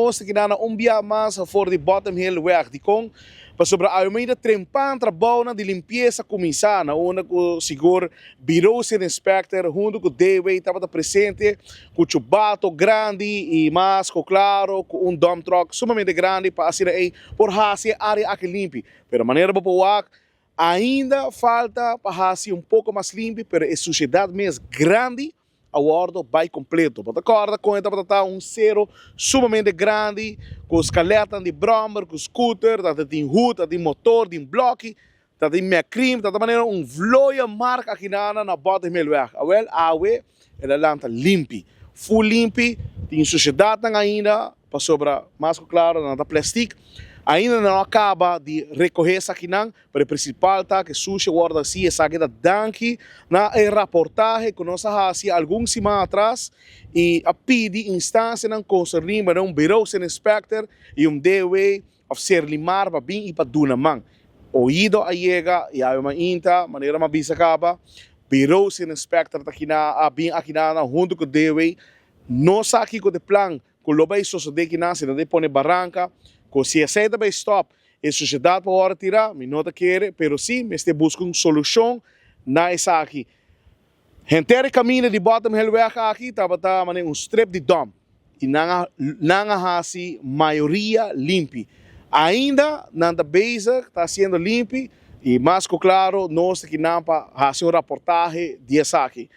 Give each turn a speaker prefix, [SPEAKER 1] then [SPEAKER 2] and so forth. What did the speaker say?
[SPEAKER 1] nós que na umbia mais for the bottom hill weg de com para sobre a meida trempan trabalho de limpeza começar na onda com seguro bureau ser inspector junto com DW estava presente com o chubato grande e mais claro com dump truck sumamente grande para assim aí por hacer área aqui limpe pero maneira para ainda falta para hacer pouco mais limpo pero a sociedade mesmo grande a bordo vai completo. Para acorda com esta para zero sumamente grande, com escaleta de brommer, com scooter, tem hood, tem motor, tem bloco, tem mecrim, de maneira vloia marca aqui na bota de weg. Awel, awe, ela lanta limpi, full limpi, tem sociedade ainda, para sobra mais claro, na plástico. Ainda não acaba de recolher essa aqui não, mas o principal tá que sushi guarda assim essa aqui da danke na reportagem que nós fazia alguns semanas atrás e a pedir instância não concernir para bureau sem inspector e DW of ser limar para bem e para dunamang. Oído a chega e a uma inta maneira uma bisa acaba bureau sem inspector tá aqui na a bem aqui na junto com DW nós aqui com o plano com o lobai sociedade que nasce de pone barranca se aceita para stop, a sociedade pode tirar, me nota quer, pero sim, me está buscando solução na essa aqui. Gente caminha de bottom hill aqui, estava strip de dump e não há maioria limpe. Ainda na base está sendo limpe e mais claro, nós que não para fazer reportagem de essa aqui.